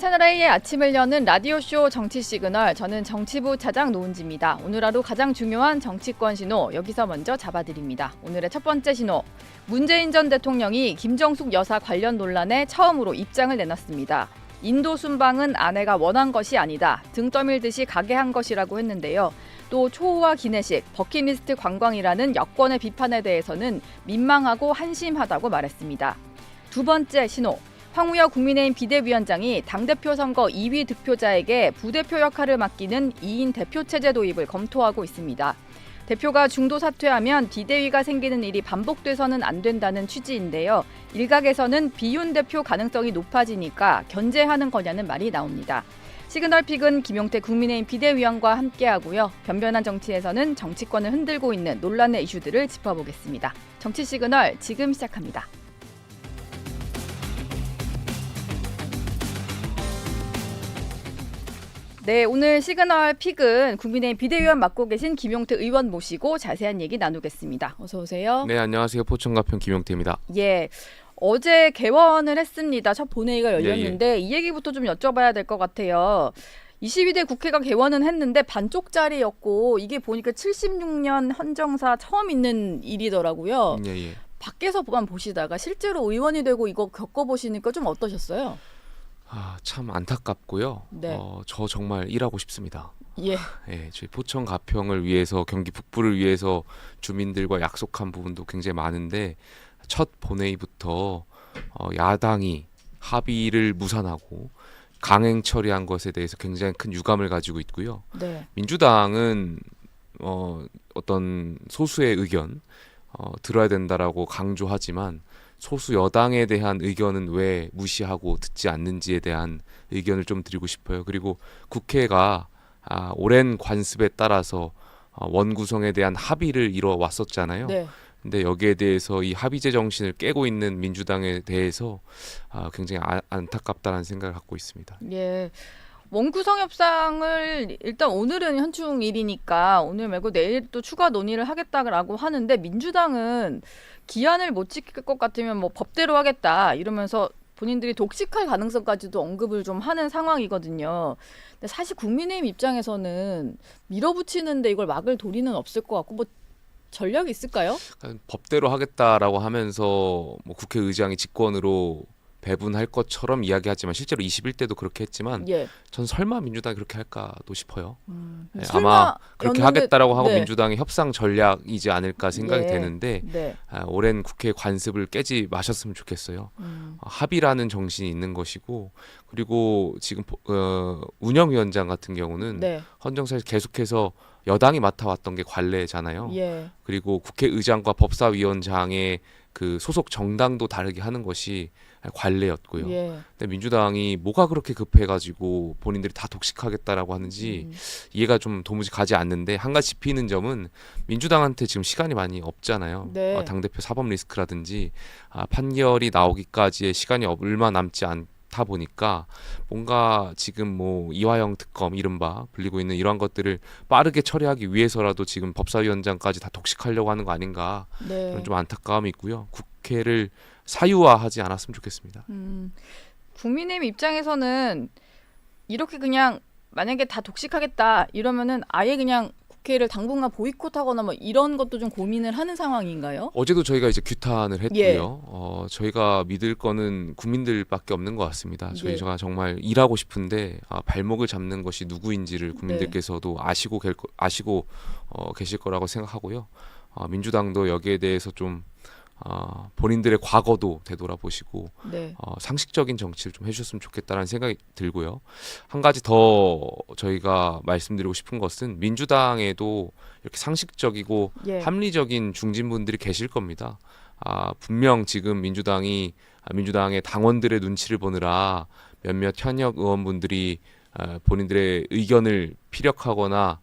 채널A의 아침을 여는 라디오쇼 정치 시그널, 저는 정치부 차장 노은지입니다. 오늘 하루 가장 중요한 정치권 신호, 여기서 먼저 잡아드립니다. 오늘의 첫 번째 신호, 문재인 전 대통령이 김정숙 여사 관련 논란에 처음으로 입장을 내놨습니다. 인도 순방은 아내가 원한 것이 아니다, 등 떠밀듯이 가게 한 것이라고 했는데요. 또 초호화 기내식, 버킷리스트 관광이라는 여권의 비판에 대해서는 민망하고 한심하다고 말했습니다. 두 번째 신호, 황우여 국민의힘 비대위원장이 당대표 선거 2위 득표자에게 부대표 역할을 맡기는 2인 대표체제 도입을 검토하고 있습니다. 대표가 중도 사퇴하면 비대위가 생기는 일이 반복돼서는 안 된다는 취지인데요. 일각에서는 비윤 대표 가능성이 높아지니까 견제하는 거냐는 말이 나옵니다. 시그널픽은 김용태 국민의힘 비대위원과 함께하고요. 변변한 정치에서는 정치권을 흔들고 있는 논란의 이슈들을 짚어보겠습니다. 정치 시그널 지금 시작합니다. 네, 오늘 시그널 픽은 국민의힘 비대위원 맡고 계신 김용태 의원 모시고 자세한 얘기 나누겠습니다. 어서 오세요. 네, 안녕하세요. 포천가평 김용태입니다. 예, 어제 개원을 했습니다. 첫 본회의가 열렸는데 이 얘기부터 좀 여쭤봐야 될 것 같아요. 22대 국회가 개원은 했는데 반쪽짜리였고 이게 보니까 76년 헌정사 처음 있는 일이더라고요. 밖에서만 보시다가 실제로 의원이 되고 이거 겪어보시니까 좀 어떠셨어요? 참 안타깝고요. 네. 저 정말 일하고 싶습니다. 예. 예, 저희 포천 가평을 위해서, 경기 북부를 위해서 주민들과 약속한 부분도 굉장히 많은데 첫 본회의부터 야당이 합의를 무산하고 강행 처리한 것에 대해서 굉장히 큰 유감을 가지고 있고요. 네. 민주당은 어떤 소수의 의견 들어야 된다라고 강조하지만 소수 여당에 대한 의견은 왜 무시하고 듣지 않는지에 대한 의견을 좀 드리고 싶어요. 그리고 국회가 오랜 관습에 따라서 원구성에 대한 합의를 이뤄왔었잖아요. 네. 근데 여기에 대해서 이 합의제 정신을 깨고 있는 민주당에 대해서 굉장히 안타깝다는 생각을 갖고 있습니다. 예. 원구성 협상을 일단 오늘은 현충일이니까 오늘 말고 내일 또 추가 논의를 하겠다라고 하는데 민주당은 기한을 못 지킬 것 같으면 뭐 법대로 하겠다 이러면서 본인들이 독식할 가능성까지도 언급을 좀 하는 상황이거든요. 근데 사실 국민의힘 입장에서는 밀어붙이는데 이걸 막을 도리는 없을 것 같고 뭐 전략이 있을까요? 법대로 하겠다라고 하면서 뭐 국회의장이 직권으로 배분할 것처럼 이야기하지만 실제로 21대도 그렇게 했지만 전 설마 민주당이 그렇게 할까도 싶어요. 아마 그렇게 하겠다라고 하고 민주당의 협상 전략이지 않을까 생각이 되는데 오랜 국회 관습을 깨지 마셨으면 좋겠어요. 합의라는 정신이 있는 것이고 그리고 지금 운영위원장 같은 경우는 헌정사에서 계속해서 여당이 맡아왔던 게 관례잖아요. 그리고 국회의장과 법사위원장의 그 소속 정당도 다르게 하는 것이 관례였고요. 근데 민주당이 뭐가 그렇게 급해가지고 본인들이 다 독식하겠다라고 하는지 이해가 좀 도무지 가지 않는데 한 가지 짚이는 점은 민주당한테 지금 시간이 많이 없잖아요. 당대표 사법 리스크라든지 판결이 나오기까지의 시간이 얼마 남지 않다 보니까 뭔가 지금 뭐 이화영 특검 이른바 불리고 있는 이러한 것들을 빠르게 처리하기 위해서라도 지금 법사위원장까지 다 독식하려고 하는 거 아닌가 그런 좀 안타까움이 있고요. 국회를 사유화하지 않았으면 좋겠습니다. 국민의힘 입장에서는 이렇게 그냥 만약에 다 독식하겠다 이러면은 아예 그냥 국회를 당분간 보이콧하거나 뭐 이런 것도 좀 고민을 하는 상황인가요? 어제도 저희가 이제 규탄을 했고요. 저희가 믿을 거는 국민들밖에 없는 것 같습니다. 저희가 정말 일하고 싶은데 발목을 잡는 것이 누구인지를 국민들께서도 아시고 계실 거라고 생각하고요. 민주당도 여기에 대해서 좀 본인들의 과거도 되돌아보시고 상식적인 정치를 좀 해주셨으면 좋겠다는 생각이 들고요. 한 가지 더 저희가 말씀드리고 싶은 것은 민주당에도 이렇게 상식적이고 합리적인 중진분들이 계실 겁니다. 분명 지금 민주당의 당원들의 눈치를 보느라 몇몇 현역 의원분들이 본인들의 의견을 피력하거나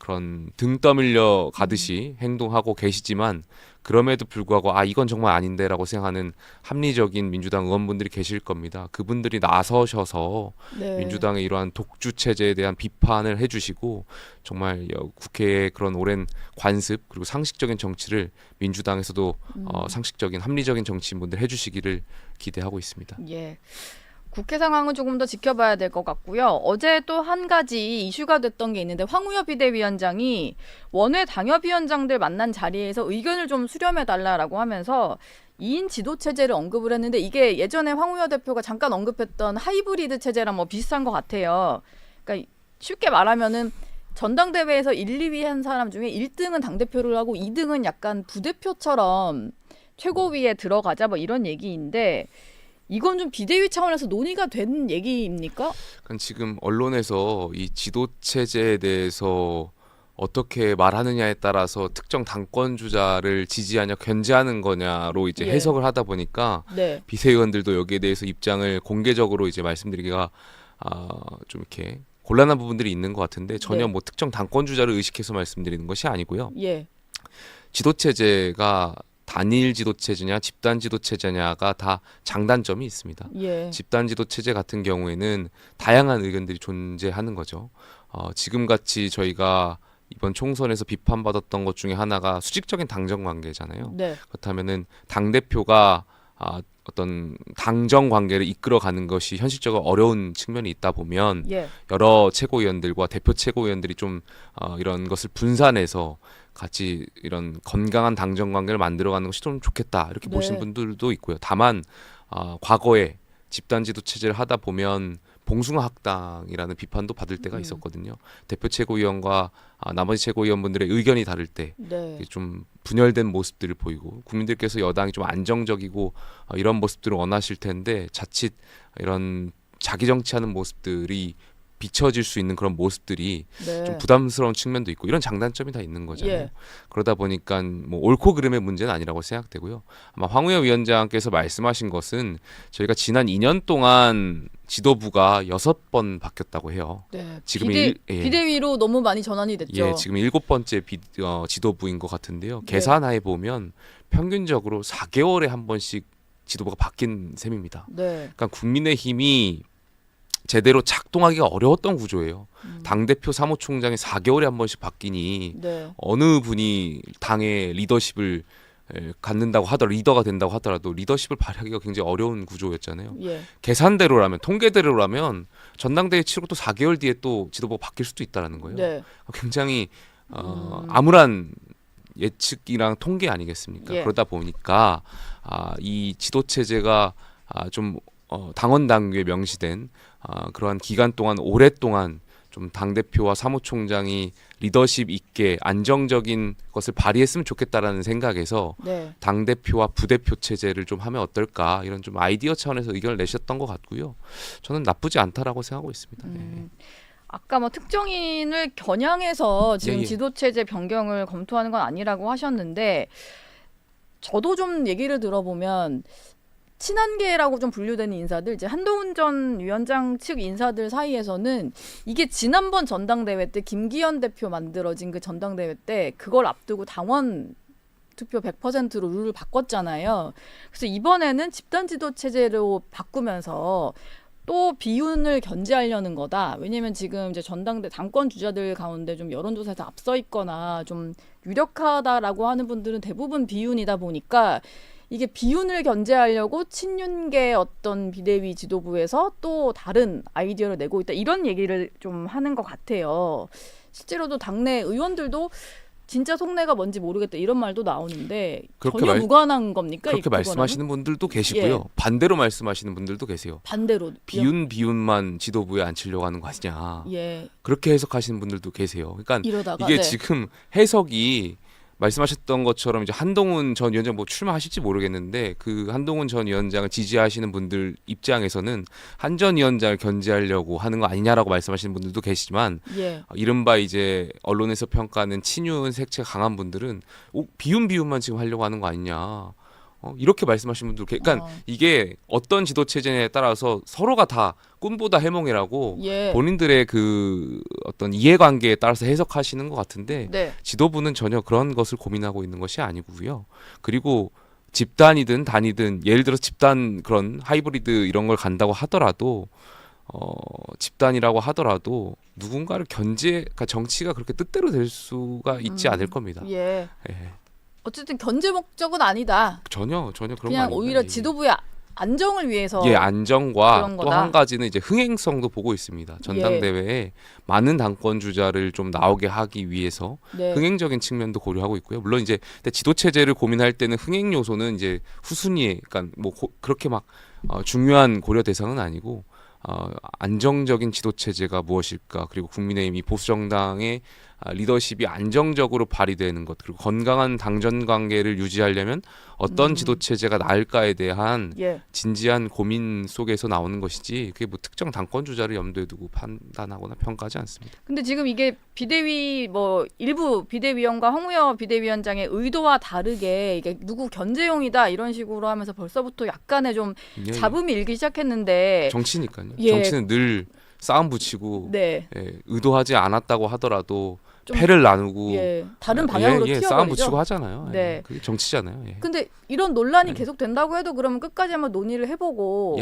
그런 등 떠밀려 가듯이 행동하고 계시지만 그럼에도 불구하고 이건 정말 아닌데라고 생각하는 합리적인 민주당 의원분들이 계실 겁니다. 그분들이 나서셔서 민주당의 이러한 독주 체제에 대한 비판을 해주시고 정말 국회의 그런 오랜 관습 그리고 상식적인 정치를 민주당에서도 상식적인 합리적인 정치인분들 해주시기를 기대하고 있습니다. 국회 상황은 조금 더 지켜봐야 될 것 같고요. 어제 또 한 가지 이슈가 됐던 게 있는데 황우여 비대위원장이 원외 당협위원장들 만난 자리에서 의견을 좀 수렴해달라라고 하면서 2인 지도 체제를 언급을 했는데 이게 예전에 황우여 대표가 잠깐 언급했던 하이브리드 체제랑 뭐 비슷한 것 같아요. 그러니까 쉽게 말하면은 전당대회에서 1, 2위 한 사람 중에 1등은 당대표를 하고 2등은 약간 부대표처럼 최고위에 들어가자 뭐 이런 얘기인데 이건 좀 비대위 차원에서 논의가 된 얘기입니까? 그러니까 지금 언론에서 이 지도 체제에 대해서 어떻게 말하느냐에 따라서 특정 당권 주자를 지지하냐 견제하는 거냐로 이제 예. 해석을 하다 보니까 네. 비대위원들도 여기에 대해서 입장을 공개적으로 이제 말씀드리기가 좀 이렇게 곤란한 부분들이 있는 것 같은데 전혀 네. 뭐 특정 당권 주자를 의식해서 말씀드리는 것이 아니고요. 예. 지도 체제가 단일 지도 체제냐 집단 지도 체제냐가 다 장단점이 있습니다. 예. 집단 지도 체제 같은 경우에는 다양한 의견들이 존재하는 거죠. 지금 같이 저희가 이번 총선에서 비판받았던 것 중에 하나가 수직적인 당정 관계잖아요. 네. 그렇다면은 당 대표가 어떤 당정 관계를 이끌어가는 것이 현실적으로 어려운 측면이 있다 보면 예. 여러 최고위원들과 대표 최고위원들이 좀 이런 것을 분산해서 같이 이런 건강한 당정 관계를 만들어가는 것이 좀 좋겠다 이렇게 네. 보시는 분들도 있고요. 다만 과거에 집단 지도 체제를 하다 보면 봉숭아 학당이라는 비판도 받을 때가 있었거든요. 대표 최고위원과 나머지 최고위원분들의 의견이 다를 때 네. 좀 분열된 모습들을 보이고 국민들께서 여당이 좀 안정적이고 이런 모습들을 원하실 텐데 자칫 이런 자기 정치하는 모습들이 비춰질 수 있는 그런 모습들이 네. 좀 부담스러운 측면도 있고 이런 장단점이 다 있는 거잖아요. 예. 그러다 보니까 뭐 옳고 그름의 문제는 아니라고 생각되고요. 아마 황우여 위원장께서 말씀하신 것은 저희가 지난 2년 동안 지도부가 6번 바뀌었다고 해요. 네. 지금 비대위로 너무 많이 전환이 됐죠. 예, 지금 7번째 지도부인 것 같은데요. 네. 계산하에 보면 평균적으로 4개월에 한 번씩 지도부가 바뀐 셈입니다. 네. 그러니까 국민의힘이 제대로 작동하기가 어려웠던 구조예요. 당대표 사무총장이 4개월에 한 번씩 바뀌니 네. 어느 분이 당의 리더십을 갖는다고 하더라도 리더가 된다고 하더라도 리더십을 발휘하기가 굉장히 어려운 구조였잖아요. 예. 계산대로라면 통계대로라면 전당대회 치르고 또 4개월 뒤에 또 지도부가 바뀔 수도 있다라는 거예요. 네. 굉장히 암울한 예측이랑 통계 아니겠습니까? 예. 그러다 보니까 이 지도 체제가 좀 당원 당규에 명시된 그러한 기간 동안 오랫동안 좀 당대표와 사무총장이 리더십 있게 안정적인 것을 발휘했으면 좋겠다라는 생각에서 네. 당대표와 부대표 체제를 좀 하면 어떨까 이런 좀 아이디어 차원에서 의견을 내셨던 것 같고요. 저는 나쁘지 않다라고 생각하고 있습니다. 아까 뭐 특정인을 겨냥해서 지금 예. 지도체제 변경을 검토하는 건 아니라고 하셨는데 저도 좀 얘기를 들어보면 친한계라고 좀 분류되는 인사들 이제 한동훈 전 위원장 측 인사들 사이에서는 이게 지난번 전당대회 때 김기현 대표 만들어진 그 전당대회 때 그걸 앞두고 당원 투표 100%로 룰을 바꿨잖아요. 그래서 이번에는 집단 지도 체제로 바꾸면서 또 비윤을 견제하려는 거다. 왜냐면 지금 이제 전당대 당권 주자들 가운데 좀 여론조사에서 앞서 있거나 좀 유력하다라고 하는 분들은 대부분 비윤이다 보니까 이게 비윤을 견제하려고 친윤계 어떤 비대위 지도부에서 또 다른 아이디어를 내고 있다. 이런 얘기를 좀 하는 것 같아요. 실제로도 당내 의원들도 진짜 속내가 뭔지 모르겠다 이런 말도 나오는데 전혀 무관한 겁니까? 그렇게 말씀하시는 분들도 계시고요. 예. 반대로 말씀하시는 분들도 계세요. 반대로 비윤만 지도부에 앉히려고 하는 거 아니냐. 예. 그렇게 해석하시는 분들도 계세요. 그러니까 이러다가, 이게 네. 지금 해석이 말씀하셨던 것처럼 이제 한동훈 전 위원장 뭐 출마하실지 모르겠는데 그 한동훈 전 위원장을 지지하시는 분들 입장에서는 한 전 위원장을 견제하려고 하는 거 아니냐라고 말씀하시는 분들도 계시지만 예. 이른바 이제 언론에서 평가하는 친윤 색채가 강한 분들은 비윤만 지금 하려고 하는 거 아니냐. 이렇게 말씀하시는 분들, 그러니까 이게 어떤 지도 체제에 따라서 서로가 다 꿈보다 해몽이라고 예. 본인들의 그 어떤 이해관계에 따라서 해석하시는 것 같은데 네. 지도부는 전혀 그런 것을 고민하고 있는 것이 아니고요. 그리고 집단이든 단이든 예를 들어 집단 그런 하이브리드 이런 걸 간다고 하더라도 집단이라고 하더라도 누군가를 그러니까 정치가 그렇게 뜻대로 될 수가 있지 않을 겁니다. 예. 예. 어쨌든 견제 목적은 아니다. 전혀 그런 거 그냥 아닙니다. 오히려 예. 지도부의 안정을 위해서 안정과 그런 또 거다. 한 가지는 이제 흥행성도 보고 있습니다. 전당대회에 많은 당권 주자를 좀 나오게 하기 위해서 네. 흥행적인 측면도 고려하고 있고요. 물론 이제 지도 체제를 고민할 때는 흥행 요소는 이제 후순위에, 그러니까 뭐 그렇게 막 중요한 고려 대상은 아니고 안정적인 지도 체제가 무엇일까, 그리고 국민의힘이 보수 정당의 리더십이 안정적으로 발휘되는 것, 그리고 건강한 당전 관계를 유지하려면 어떤 지도 체제가 나을까에 대한 예. 진지한 고민 속에서 나오는 것이지, 그게 뭐 특정 당권 주자를 염두에 두고 판단하거나 평가하지 않습니다. 근데 지금 이게 비대위 뭐 일부 비대위원과 황우여 비대위원장의 의도와 다르게 이게 누구 견제용이다 이런 식으로 하면서 벌써부터 약간의 좀 잡음이 일기 시작했는데, 정치니까요. 예. 정치는 늘 싸움 붙이고 네. 의도하지 않았다고 하더라도 패를 나누고 다른 방향으로 튀어버리죠. 싸움 붙이고 하잖아요. 네. 그게 정치잖아요. 근데 이런 논란이 계속 된다고 해도 그러면 끝까지 한번 논의를 해보고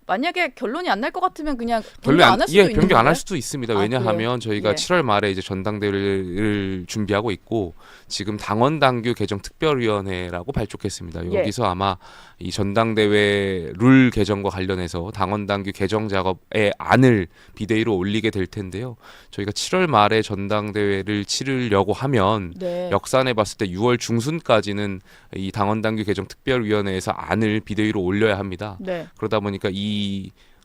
만약에 결론이 안 날 것 같으면 그냥 변경 안 할 수도 있는 변경 안 건가요? 할 수도 있습니다. 왜냐하면 저희가 7월 말에 이제 전당대회를 준비하고 있고, 지금 당원 당규 개정 특별위원회라고 발족했습니다. 여기서 아마 이 전당대회 룰 개정과 관련해서 당원 당규 개정 작업의 안을 비대위로 올리게 될 텐데요. 저희가 7월 말에 전당대회를 치르려고 하면 역산해 봤을 때 6월 중순까지는 이 당원 당규 개정 특별위원회에서 안을 비대위로 올려야 합니다. 그러다 보니까 이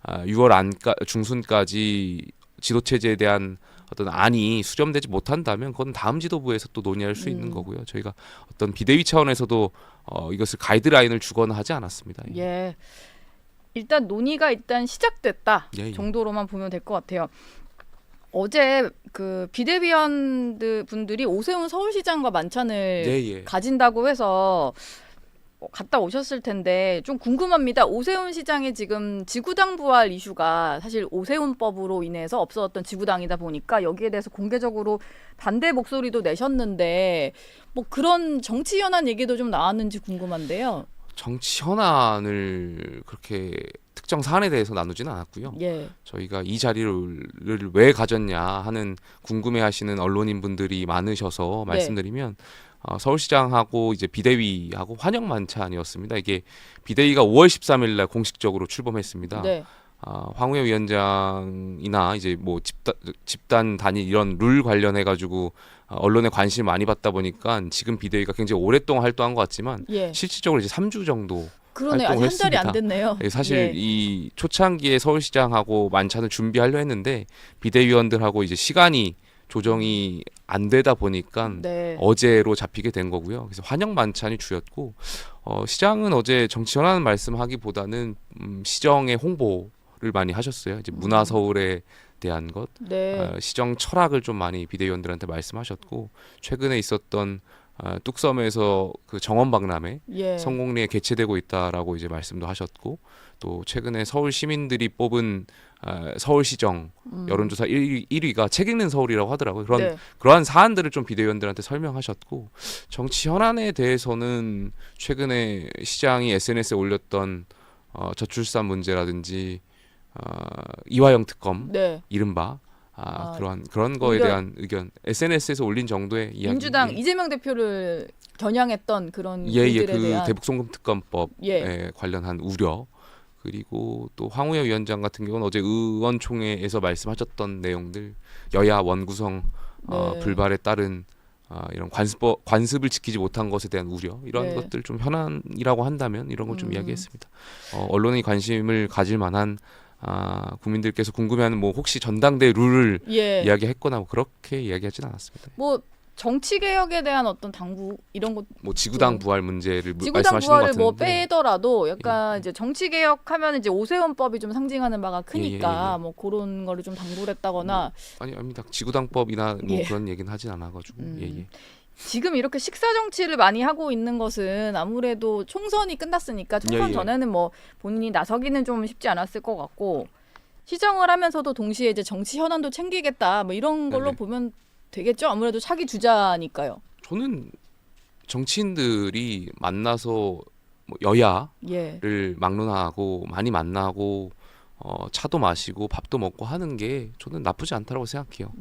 6월 중순까지 지도체제에 대한 어떤 안이 수렴되지 못한다면 그건 다음 지도부에서 또 논의할 수 있는 거고요. 저희가 어떤 비대위 차원에서도 이것을 가이드라인을 주거나 하지 않았습니다. 일단 논의가 시작됐다 정도로만 보면 될 것 같아요. 어제 그 비대위원 분들이 오세훈 서울시장과 만찬을 가진다고 해서 갔다 오셨을 텐데 좀 궁금합니다. 오세훈 시장의 지금 지구당 부활 이슈가 사실 오세훈법으로 인해서 없어졌던 지구당이다 보니까 여기에 대해서 공개적으로 반대 목소리도 내셨는데 뭐 그런 정치 현안 얘기도 좀 나왔는지 궁금한데요. 정치 현안을 그렇게 특정 사안에 대해서 나누지는 않았고요. 저희가 이 자리를 왜 가졌냐 하는 궁금해하시는 언론인분들이 많으셔서 말씀드리면 서울시장하고 이제 비대위하고 환영 만찬이었습니다. 이게 비대위가 5월 13일 날 공식적으로 출범했습니다. 황우여 위원장이나 이제 뭐 집단 단위 이런 룰 관련해 가지고 언론에 관심을 많이 받다 보니까 지금 비대위가 굉장히 오랫동안 활동한 것 같지만 실질적으로 이제 3주 정도 그러네. 아직 한 달이 안 됐네요. 사실 이 초창기에 서울시장하고 만찬을 준비하려 했는데 비대위원들하고 이제 시간이 조정이 안 되다 보니까 어제로 잡히게 된 거고요. 그래서 환영 만찬이 주였고, 시장은 어제 정치 현안 말씀하기보다는 시정의 홍보를 많이 하셨어요. 이제 문화 서울에 대한 것, 시정 철학을 좀 많이 비대위원들한테 말씀하셨고, 최근에 있었던 뚝섬에서 그 정원 박람회 성공리에 개최되고 있다라고 이제 말씀도 하셨고, 또 최근에 서울 시민들이 뽑은 서울시정 여론조사 1위가 책 읽는 서울이라고 하더라고요. 그러한 사안들을 좀 비대위원들한테 설명하셨고, 정치 현안에 대해서는 최근에 시장이 SNS에 올렸던 저출산 문제라든지 이화영 특검 이른바 그런 거에 대한 의견 SNS에서 올린 정도의 이야기. 민주당 이재명 대표를 겨냥했던 그런 일들에 대한 대북 송금 특검법에 관련한 우려, 그리고 또 황우여 위원장 같은 경우는 어제 의원총회에서 말씀하셨던 내용들, 여야 원구성 불발에 따른 이런 관습을 지키지 못한 것에 대한 우려, 이런 것들 좀 현안이라고 한다면 이런 걸 좀 이야기했습니다. 언론이 관심을 가질 만한 국민들께서 궁금해하는 뭐 혹시 전당대 룰을 이야기했거나 뭐 그렇게 이야기하지는 않았습니다. 뭐 정치 개혁에 대한 어떤 당부 이런 것, 뭐 지구당 부활 문제를 지구당 말씀하시는 것 부활을 같은데, 뭐 빼더라도 약간 이제 정치 개혁하면 이제 오세훈법이 좀 상징하는 바가 크니까 뭐 그런 거를 좀 당부를 했다거나. 아닙니다. 지구당법이나 뭐 그런 얘기는 하진 않아가지고. 지금 이렇게 식사 정치를 많이 하고 있는 것은 아무래도 총선이 끝났으니까 총선 전에는 뭐 본인이 나서기는 좀 쉽지 않았을 것 같고, 시정을 하면서도 동시에 이제 정치 현안도 챙기겠다 뭐 이런 걸로 보면 되겠죠. 아무래도 차기 주자니까요. 저는 정치인들이 만나서 뭐 여야를 막론하고 많이 만나고 차도 마시고 밥도 먹고 하는 게 저는 나쁘지 않다고 생각해요.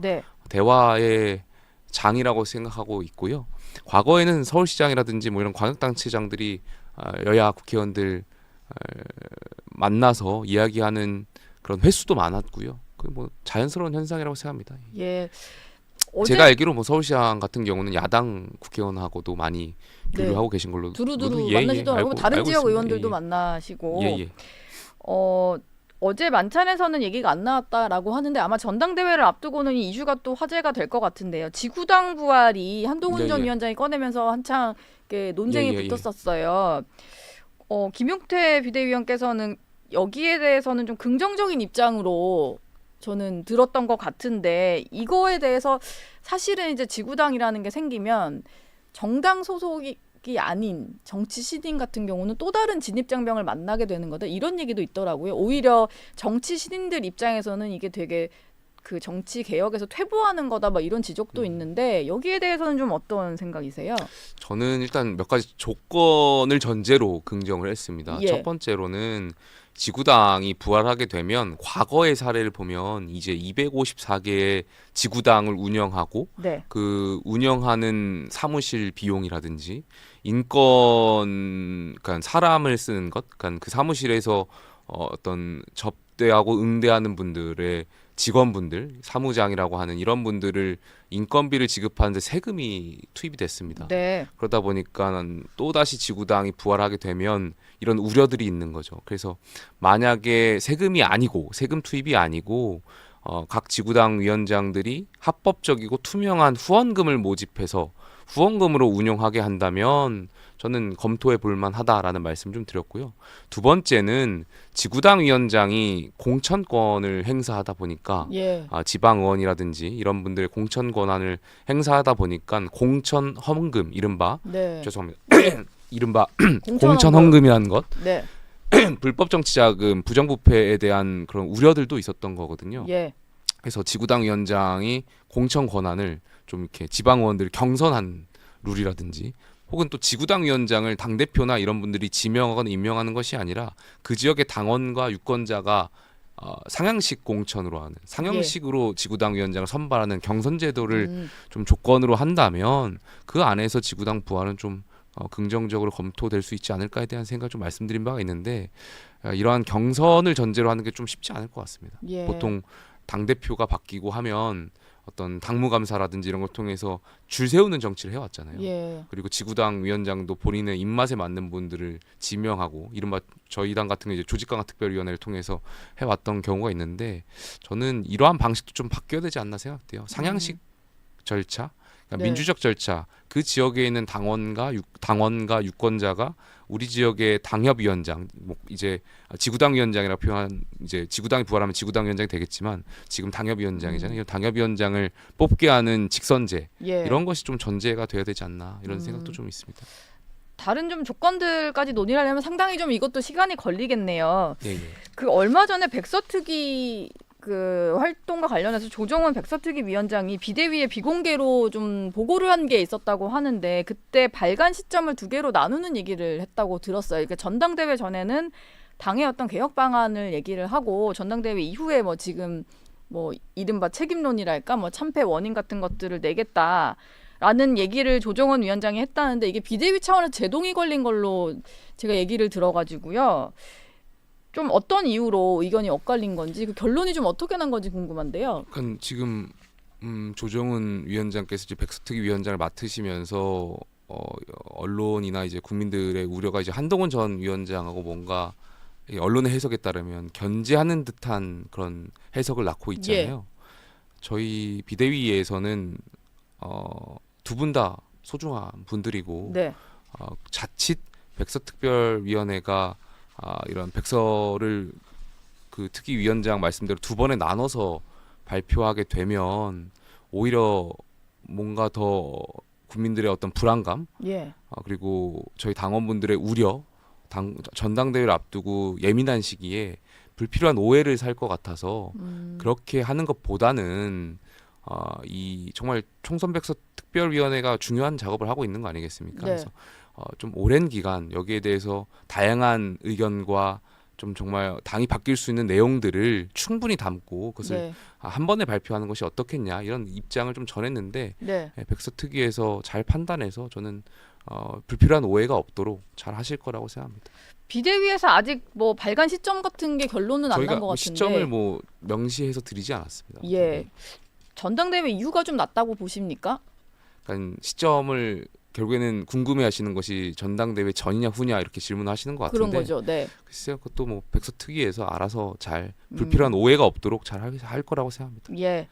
대화의 장이라고 생각하고 있고요. 과거에는 서울시장이라든지 뭐 이런 광역단체장들이 여야 국회의원들 만나서 이야기하는 그런 횟수도 많았고요. 그 뭐 자연스러운 현상이라고 생각합니다. 예. 제가 알기로 뭐 서울시장 같은 경우는 야당 국회의원하고도 많이 교류하고 네. 계신 걸로 두루두루 예, 만나시더라고요. 알고, 다른 알고 지역 있습니다. 의원들도 예, 만나시고 예. 어제 만찬에서는 얘기가 안 나왔다라고 하는데 아마 전당대회를 앞두고는 이 이슈가 또 화제가 될 것 같은데요. 지구당 부활이 한동훈 전 위원장이 꺼내면서 한창 이렇게 논쟁이 붙었었어요. 김용태 비대위원께서는 여기에 대해서는 좀 긍정적인 입장으로 저는 들었던 것 같은데 이거에 대해서 사실은 이제 지구당이라는 게 생기면 정당 소속이 아닌 정치 신인 같은 경우는 또 다른 진입장벽을 만나게 되는 거다 이런 얘기도 있더라고요. 오히려 정치 신인들 입장에서는 이게 되게 그 정치 개혁에서 퇴보하는 거다 막 이런 지적도 있는데 여기에 대해서는 좀 어떤 생각이세요? 저는 일단 몇 가지 조건을 전제로 긍정을 했습니다. 예. 첫 번째로는 지구당이 부활하게 되면 과거의 사례를 보면 이제 254개의 지구당을 운영하고 네. 그 운영하는 사무실 비용이라든지 인건, 그러니까 사람을 쓰는 것, 그러니까 그 사무실에서 어떤 접대하고 응대하는 분들의 직원분들, 사무장이라고 하는 이런 분들을 인건비를 지급하는데 세금이 투입이 됐습니다. 네. 그러다 보니까 또다시 지구당이 부활하게 되면 이런 우려들이 있는 거죠. 그래서 만약에 세금 투입이 아니고 각 지구당 위원장들이 합법적이고 투명한 후원금을 모집해서 후원금으로 운영하게 한다면 저는 검토해 볼 만하다라는 말씀 좀 드렸고요. 두 번째는 지구당 위원장이 공천권을 행사하다 보니까 예. 지방 의원이라든지 이런 분들의 공천 권한을 행사하다 보니까 공천 헌금 이른바 네. 죄송합니다. 이른바 공천 헌금이라는 것 네. 불법 정치 자금 부정부패에 대한 그런 우려들도 있었던 거거든요. 예. 그래서 지구당 위원장이 공천 권한을 좀 이렇게 지방 의원들을 경선한 룰이라든지 혹은 또 지구당 위원장을 당대표나 이런 분들이 지명하거나 임명하는 것이 아니라 그 지역의 당원과 유권자가 상향식 공천으로 하는 상향식으로 지구당 위원장을 선발하는 경선 제도를 좀 조건으로 한다면 그 안에서 지구당 부활은 좀 긍정적으로 검토될 수 있지 않을까에 대한 생각을 좀 말씀드린 바가 있는데 이러한 경선을 전제로 하는 게 좀 쉽지 않을 것 같습니다. 예. 보통 당대표가 바뀌고 하면 어떤 당무감사라든지 이런 걸 통해서 줄 세우는 정치를 해왔잖아요. 예. 그리고 지구당 위원장도 본인의 입맛에 맞는 분들을 지명하고 이른바 저희 당 같은 경우 이제 조직강화특별위원회를 통해서 해왔던 경우가 있는데 저는 이러한 방식도 좀 바뀌어야 되지 않나 생각돼요. 상향식 절차, 그러니까 네. 민주적 절차, 그 지역에 있는 당원과 유권자가 우리 지역의 당협위원장, 뭐 이제 지구당 위원장이라고 표현한 이제 지구당이 부활하면 지구당 위원장이 되겠지만 지금 당협위원장이잖아요. 이 당협위원장을 뽑게 하는 직선제 예. 이런 것이 좀 전제가 돼야 되지 않나 이런 생각도 좀 있습니다. 다른 좀 조건들까지 논의를 하려면 상당히 좀 이것도 시간이 걸리겠네요. 예. 그 얼마 전에 백서특위 그 활동과 관련해서 조정원 백서특위 위원장이 비대위에 비공개로 좀 보고를 한 게 있었다고 하는데 그때 발간 시점을 두 개로 나누는 얘기를 했다고 들었어요. 그러니까 전당대회 전에는 당의 어떤 개혁 방안을 얘기를 하고 전당대회 이후에 뭐 지금 뭐 이른바 책임론이랄까 뭐 참패 원인 같은 것들을 내겠다라는 얘기를 조정원 위원장이 했다는데 이게 비대위 차원에서 제동이 걸린 걸로 제가 얘기를 들어가지고요. 좀 어떤 이유로 의견이 엇갈린 건지 그 결론이 좀 어떻게 난 건지 궁금한데요. 그러니까 지금 조정은 위원장께서 이제 백서특위 위원장을 맡으시면서 언론이나 이제 국민들의 우려가 이제 한동훈 전 위원장하고 뭔가 언론의 해석에 따르면 견제하는 듯한 그런 해석을 낳고 있잖아요. 저희 비대위에서는 두 분 다 소중한 분들이고 네. 자칫 백서특별위원회가 이런 백서를 그 특위위원장 말씀대로 두 번에 나눠서 발표하게 되면 오히려 뭔가 더 국민들의 어떤 불안감 그리고 저희 당원분들의 우려 전당대회를 앞두고 예민한 시기에 불필요한 오해를 살 것 같아서 그렇게 하는 것보다는 이 정말 총선백서 특별위원회가 중요한 작업을 하고 있는 거 아니겠습니까? 네. 그래서 좀 오랜 기간 여기에 대해서 다양한 의견과 좀 정말 당이 바뀔 수 있는 내용들을 충분히 담고 그것을 한 번에 발표하는 것이 어떻겠냐 이런 입장을 좀 전했는데 백서 특위에서 잘 판단해서 저는 불필요한 오해가 없도록 잘 하실 거라고 생각합니다. 비대위에서 아직 뭐 발간 시점 같은 게 결론은 안 난 것 같은데 시점을 뭐 명시해서 드리지 않았습니다. 예. 전당대회 이유가 좀 낮다고 보십니까? 그러니까 시점을 결국에는 궁금해하시는 것이 전당대회 전이냐 후냐 이렇게 질문하시는 것 같은데 그런 거죠. 네. 글쎄요, 그것도 뭐 백서특위에서 알아서 잘 불필요한 오해가 없도록 잘 할 거라고 생각합니다. 예.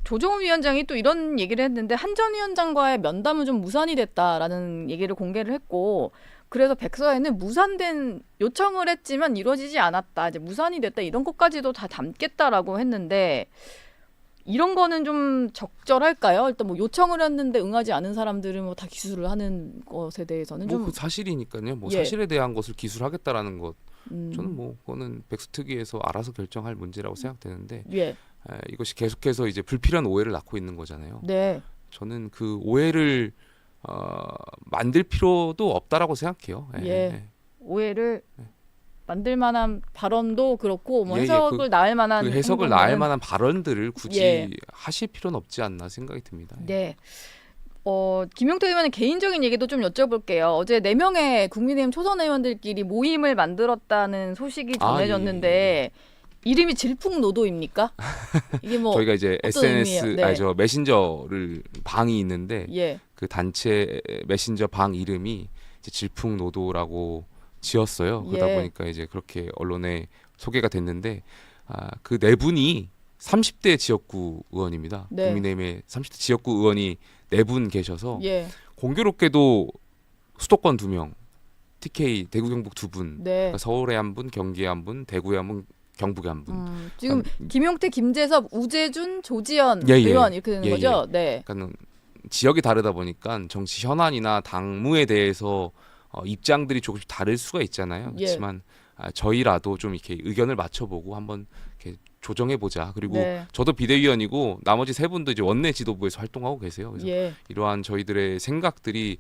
조정훈 위원장이 또 이런 얘기를 했는데 한 전 위원장과의 면담은 좀 무산이 됐다라는 얘기를 공개를 했고 그래서 백서에는 무산된 요청을 했지만 이루어지지 않았다. 이제 무산이 됐다 이런 것까지도 다 담겠다라고 했는데 이런 거는 좀 적절할까요? 일단 뭐 요청을 했는데 응하지 않은 사람들은 뭐 다 기술을 하는 것에 대해서는 뭐 좀 그 사실이니까요. 뭐 예. 사실에 대한 것을 기술하겠다라는 것 저는 뭐 그거는 백서특위에서 알아서 결정할 문제라고 생각되는데 예. 이것이 계속해서 이제 불필요한 오해를 낳고 있는 거잖아요. 네. 저는 그 오해를 만들 필요도 없다라고 생각해요. 예. 오해를 만들 만한 발언도 그렇고 뭐 예, 예, 해석을 낳을 만한 그 해석을 행동은- 낳을 만한 발언들을 굳이 예. 하실 필요는 없지 않나 생각이 듭니다. 네. 김용태 의원의 개인적인 얘기도 좀 여쭤볼게요. 어제 4명의 국민의힘 초선 의원들끼리 모임을 만들었다는 소식이 전해졌는데 이름이 질풍노도입니까? 이게 뭐 저희가 이제 어떤 SNS 의미예요? 네. 저 메신저를 방이 있는데 예. 그 단체 메신저 방 이름이 이제 질풍노도라고 지었어요. 그러다 예. 보니까 이제 그렇게 언론에 소개가 됐는데 그 네 분이 30대 지역구 의원입니다. 네. 국민의힘의 30대 지역구 의원이 4분 계셔서 예. 공교롭게도 수도권 2명, TK 대구 경북 2분, 네. 그러니까 서울에 1분, 경기에 1분, 대구에 1분, 경북에 1분. 지금 그러니까 김용태, 김재섭, 우재준, 조지현 예, 예. 의원 이렇게 되는 예, 거죠? 네. 그러니까 지역이 다르다 보니까 정치 현안이나 당무에 대해서 입장들이 조금씩 다를 수가 있잖아요. 예. 그렇지만 저희라도 좀 이렇게 의견을 맞춰보고 한번 이렇게 조정해 보자. 그리고 네. 저도 비대위원이고 나머지 3분도 이제 원내 지도부에서 활동하고 계세요. 그래서 예. 이러한 저희들의 생각들이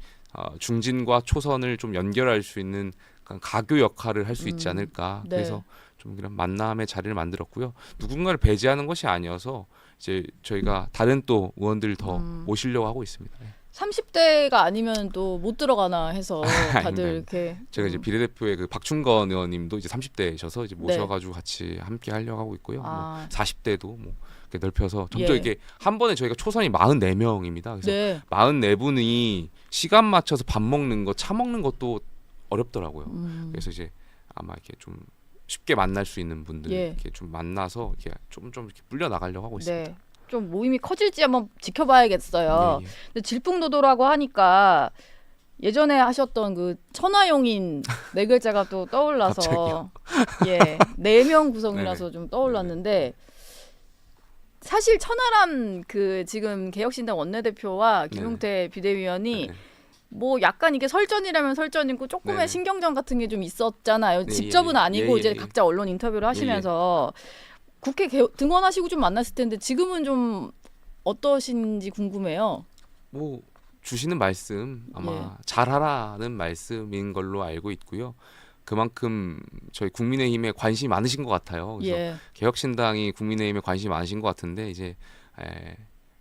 중진과 초선을 좀 연결할 수 있는 가교 역할을 할 수 있지 않을까. 네. 그래서 좀 그런 만남의 자리를 만들었고요. 누군가를 배제하는 것이 아니어서 이제 저희가 다른 또 의원들 더 모시려고 하고 있습니다. 30대가 아니면 또 못 들어가나 해서 다들 아닙니다. 이렇게 제가 이제 비례대표의 그 박충건 의원님도 이제 30대셔서 이제 네. 모셔가지고 같이 함께 하려고 하고 있고요. 아. 뭐 40대도 뭐 이렇게 넓혀서 점점 예. 이게 한 번에 저희가 초선이 44명입니다. 그래서 네. 44분이 시간 맞춰서 밥 먹는 거, 차 먹는 것도 어렵더라고요. 그래서 이제 아마 이렇게 좀 쉽게 만날 수 있는 분들 예. 이렇게 좀 만나서 이렇게 좀 이렇게 불려 나가려고 하고 있습니다. 네. 좀 모임이 커질지 한번 지켜봐야겠어요. 예, 예. 근데 질풍노도라고 하니까 예전에 하셨던 그 천하용인 네 글자가 또 떠올라서 예, 4명 구성이라서 좀 떠올랐는데 사실 천하람 그 지금 개혁신당 원내대표와 김용태 비대위원이 네네. 뭐 약간 이게 설전이라면 설전이고 조금의 네네. 신경전 같은 게 좀 있었잖아요. 네, 직접은 예, 예. 아니고 예, 이제 예. 각자 언론 인터뷰를 하시면서 국회 등원하시고 좀 만났을 텐데 지금은 좀 어떠신지 궁금해요. 뭐 주시는 말씀 아마 잘하라는 말씀인 걸로 알고 있고요. 그만큼 저희 국민의힘에 관심이 많으신 것 같아요. 그래서 예. 개혁신당이 국민의힘에 관심이 많으신 것 같은데 이제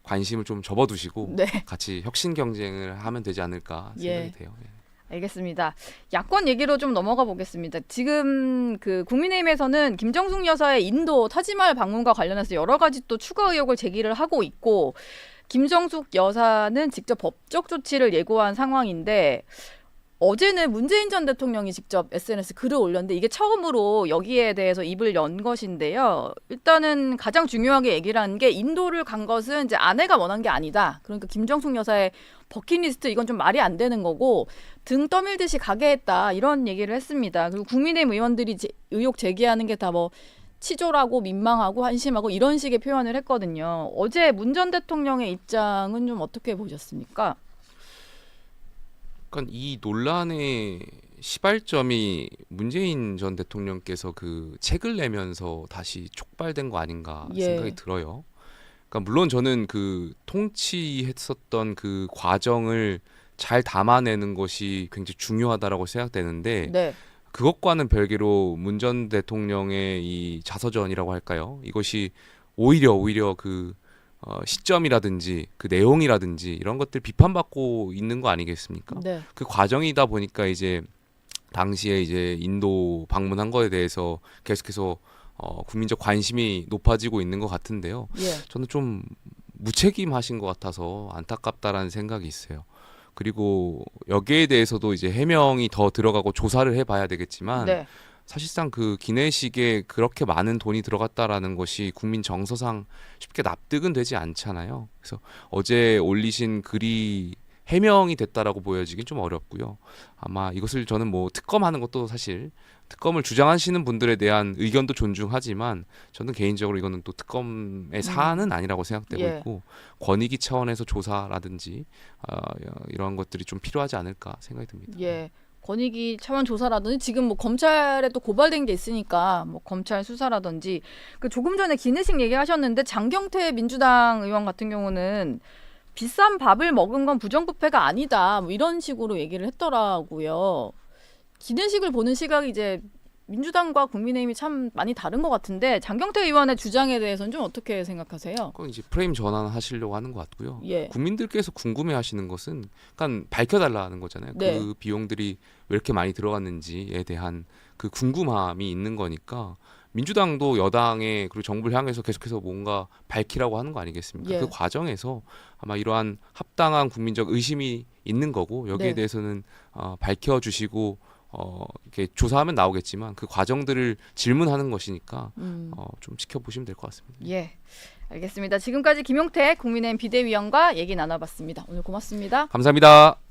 관심을 좀 접어두시고 네. 같이 혁신 경쟁을 하면 되지 않을까 생각이 예. 돼요. 예. 알겠습니다. 야권 얘기로 좀 넘어가 보겠습니다. 지금 그 국민의힘에서는 김정숙 여사의 인도 타지말 방문과 관련해서 여러 가지 또 추가 의혹을 제기를 하고 있고 김정숙 여사는 직접 법적 조치를 예고한 상황인데 어제는 문재인 전 대통령이 직접 SNS 글을 올렸는데 이게 처음으로 여기에 대해서 입을 연 것인데요. 일단은 가장 중요하게 얘기를 한 게 인도를 간 것은 이제 아내가 원한 게 아니다. 그러니까 김정숙 여사의 버킷리스트 이건 좀 말이 안 되는 거고 등 떠밀듯이 가게 했다. 이런 얘기를 했습니다. 그리고 국민의힘 의원들이 의혹 제기하는 게 다 뭐 치졸하고 민망하고 한심하고 이런 식의 표현을 했거든요. 어제 문 전 대통령의 입장은 좀 어떻게 보셨습니까? 그러니까 이 논란의 시발점이 문재인 전 대통령께서 그 책을 내면서 다시 촉발된 거 아닌가 생각이 들어요. 그러니까 물론 저는 그 통치했었던 그 과정을 잘 담아내는 것이 굉장히 중요하다라고 생각되는데 네. 그것과는 별개로 문 전 대통령의 이 자서전이라고 할까요? 이것이 오히려 그 시점이라든지 그 내용이라든지 이런 것들 비판받고 있는 거 아니겠습니까? 네. 그 과정이다 보니까 이제 당시에 이제 인도 방문한 거에 대해서 계속해서 국민적 관심이 높아지고 있는 것 같은데요. 예. 저는 좀 무책임하신 것 같아서 안타깝다라는 생각이 있어요. 그리고 여기에 대해서도 이제 해명이 더 들어가고 조사를 해봐야 되겠지만 네. 사실상 그 기내식에 그렇게 많은 돈이 들어갔다라는 것이 국민 정서상 쉽게 납득은 되지 않잖아요. 그래서 어제 올리신 글이 해명이 됐다라고 보여지긴 좀 어렵고요. 아마 이것을 저는 뭐 특검하는 것도 사실 특검을 주장하시는 분들에 대한 의견도 존중하지만 저는 개인적으로 이거는 또 특검의 사안은 아니라고 생각되고 예. 있고 권익위 차원에서 조사라든지 이러한 것들이 좀 필요하지 않을까 생각이 듭니다. 예. 권익위 차원 조사라든지 지금 뭐 검찰에 또 고발된 게 있으니까 뭐 검찰 수사라든지 그 조금 전에 기내식 얘기하셨는데 장경태 민주당 의원 같은 경우는 비싼 밥을 먹은 건 부정부패가 아니다 뭐 이런 식으로 얘기를 했더라고요. 기내식을 보는 시각이 이제 민주당과 국민의힘이 참 많이 다른 것 같은데 장경태 의원의 주장에 대해서는 좀 어떻게 생각하세요? 그건 이제 프레임 전환하시려고 하는 것 같고요. 예. 국민들께서 궁금해하시는 것은 그러니까 밝혀달라는 거잖아요. 네. 그 비용들이 왜 이렇게 많이 들어갔는지에 대한 그 궁금함이 있는 거니까 민주당도 여당에 그리고 정부를 향해서 계속해서 뭔가 밝히라고 하는 거 아니겠습니까? 예. 그 과정에서 아마 이러한 합당한 국민적 의심이 있는 거고 여기에 네. 대해서는 밝혀주시고 이렇게 조사하면 나오겠지만 그 과정들을 질문하는 것이니까 좀 지켜보시면 될 것 같습니다. 예, 알겠습니다. 지금까지 김용태 국민의힘 비대위원과 얘기 나눠봤습니다. 오늘 고맙습니다. 감사합니다.